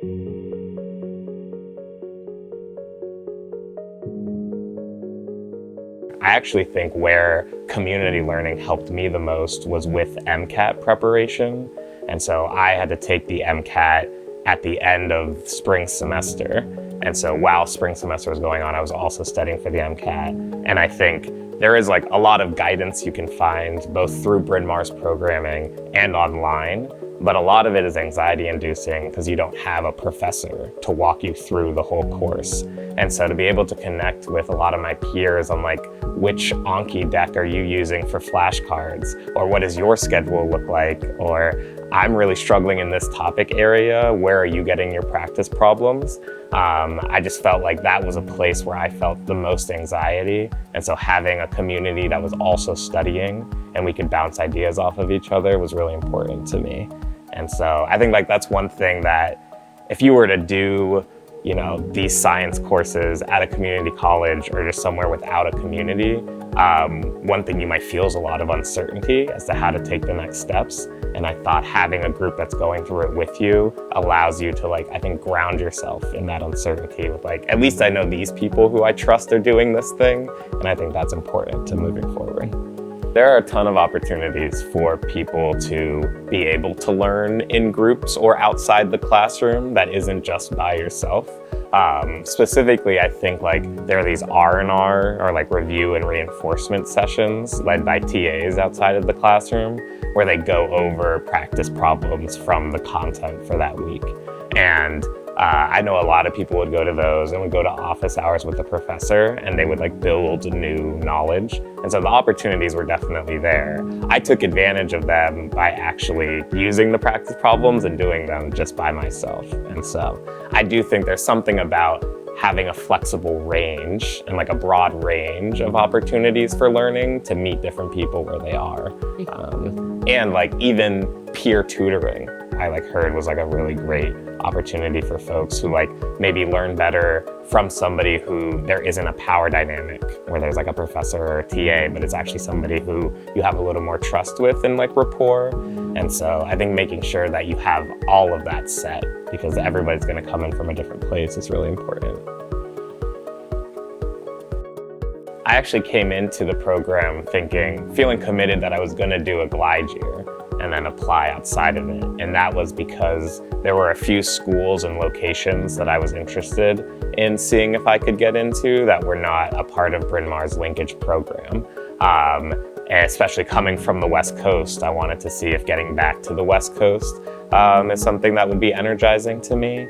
I actually think where community learning helped me the most was with MCAT preparation. And so I had to take the MCAT at the end of spring semester. And so while spring semester was going on, I was also studying for the MCAT. And I think there is like a lot of guidance you can find both through Bryn Mawr's programming and online. But a lot of it is anxiety inducing because you don't have a professor to walk you through the whole course. And so to be able to connect with a lot of my peers on like, which Anki deck are you using for flashcards? Or what does your schedule look like? Or I'm really struggling in this topic area. Where are you getting your practice problems? I just felt like that was a place where I felt the most anxiety. And so having a community that was also studying and we could bounce ideas off of each other was really important to me. And so I think like that's one thing that if you were to do, you know, these science courses at a community college or just somewhere without a community, one thing you might feel is a lot of uncertainty as to how to take the next steps. And I thought having a group that's going through it with you allows you to like, I think, ground yourself in that uncertainty with like, at least I know these people who I trust are doing this thing. And I think that's important to moving forward. There are a ton of opportunities for people to be able to learn in groups or outside the classroom that isn't just by yourself. Specifically, I think like there are these R&R or like review and reinforcement sessions led by TAs outside of the classroom where they go over practice problems from the content for that week. And I know a lot of people would go to those and would go to office hours with the professor and they would like build new knowledge. And so the opportunities were definitely there. I took advantage of them by actually using the practice problems and doing them just by myself. And so I do think there's something about having a flexible range and like a broad range of opportunities for learning to meet different people where they are. And like even peer tutoring, I like heard was like a really great opportunity for folks who like maybe learn better from somebody who there isn't a power dynamic where there's like a professor or a TA, but it's actually somebody who you have a little more trust with and like rapport. And so I think making sure that you have all of that set because everybody's going to come in from a different place is really important. I actually came into the program feeling committed that I was going to do a glide year and then apply outside of it. And that was because there were a few schools and locations that I was interested in seeing if I could get into that were not a part of Bryn Mawr's linkage program. And especially coming from the West Coast, I wanted to see if getting back to the West Coast is something that would be energizing to me.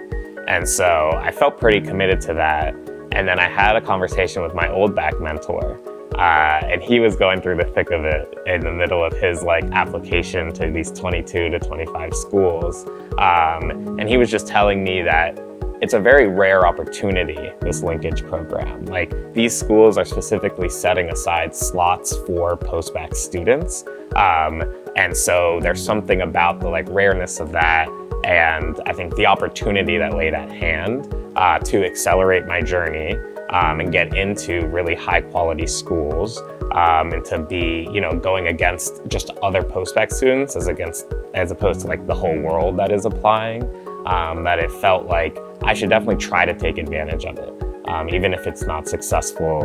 And so I felt pretty committed to that. And then I had a conversation with my old back mentor. And he was going through the thick of it in the middle of his like application to these 22 to 25 schools. And he was just telling me that it's a very rare opportunity, this linkage program. Like these schools are specifically setting aside slots for post-bac students. And so there's something about the like rareness of that. And I think the opportunity that laid at hand to accelerate my journey and get into really high quality schools and to be, you know, going against just other post-bac students as opposed to like the whole world that is applying, that it felt like I should definitely try to take advantage of it. Even if it's not successful,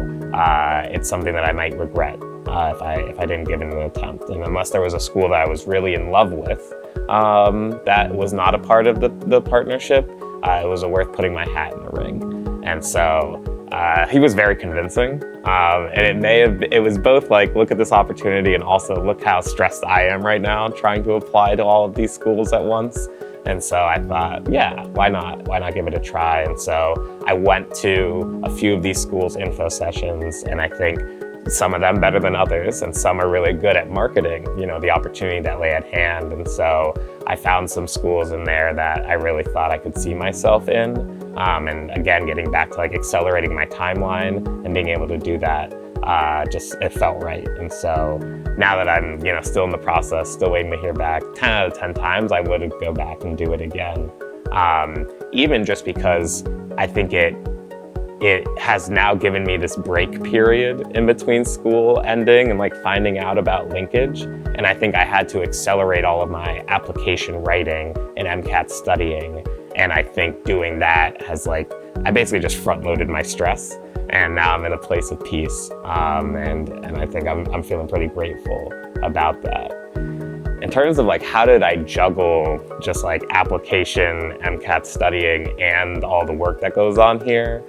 it's something that I might regret if I didn't give it an attempt. And unless there was a school that I was really in love with that was not a part of the partnership, it was worth putting my hat in the ring. And so he was very convincing. And it was both like, look at this opportunity and also look how stressed I am right now trying to apply to all of these schools at once. And so I thought, yeah, why not? Why not give it a try? And so I went to a few of these schools' info sessions, and I think some of them better than others, and some are really good at marketing, you know, the opportunity that lay at hand. And so I found some schools in there that I really thought I could see myself in. And again, getting back to like accelerating my timeline and being able to do that, it felt right. And so now that I'm, you know, still in the process, still waiting to hear back, 10 out of 10 times I would go back and do it again. Even just because I think it has now given me this break period in between school ending and like finding out about linkage. And I think I had to accelerate all of my application writing and MCAT studying. And I think doing that has I basically just front loaded my stress, and now I'm in a place of peace. And I think I'm feeling pretty grateful about that. In terms of how did I juggle just application, MCAT studying, and all the work that goes on here,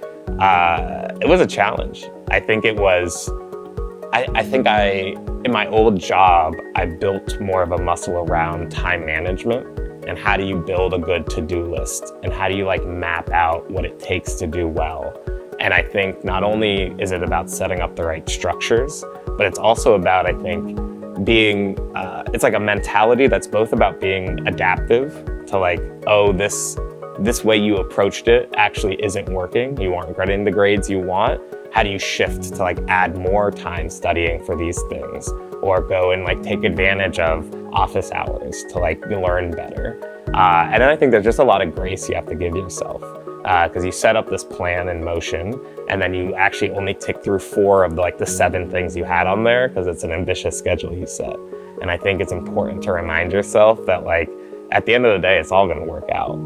it was a challenge. I think it was, in my old job, I built more of a muscle around time management and how do you build a good to-do list and how do you map out what it takes to do well. And I think not only is it about setting up the right structures, but it's also about, I think, being, it's a mentality that's both about being adaptive to this way you approached it actually isn't working. You aren't getting the grades you want. How do you shift to add more time studying for these things, or go and take advantage of office hours to learn better? And then I think there's just a lot of grace you have to give yourself, because you set up this plan in motion and then you actually only tick through 4 of the 7 things you had on there because it's an ambitious schedule you set. And I think it's important to remind yourself that at the end of the day, it's all going to work out.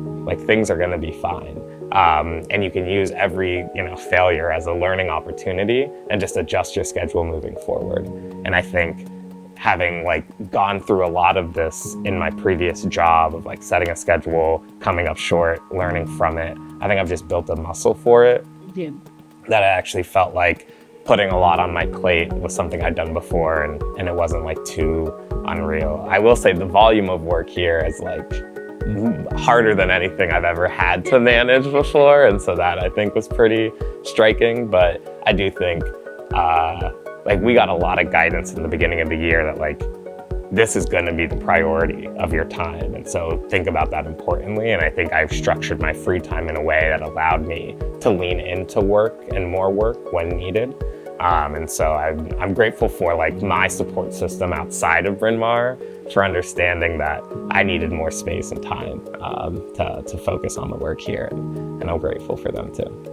Things are going to be fine. And you can use every failure as a learning opportunity and just adjust your schedule moving forward. And I think having gone through a lot of this in my previous job of setting a schedule, coming up short, learning from it, I think I've just built a muscle for it. Yeah. That I actually felt putting a lot on my plate was something I'd done before, and it wasn't too unreal. I will say the volume of work here is harder than anything I've ever had to manage before, and so that I think was pretty striking. But I do think we got a lot of guidance in the beginning of the year that this is going to be the priority of your time, and so think about that importantly. And I think I've structured my free time in a way that allowed me to lean into work and more work when needed. And so I'm grateful for my support system outside of Bryn Mawr for understanding that I needed more space and time to focus on the work here, and I'm grateful for them too.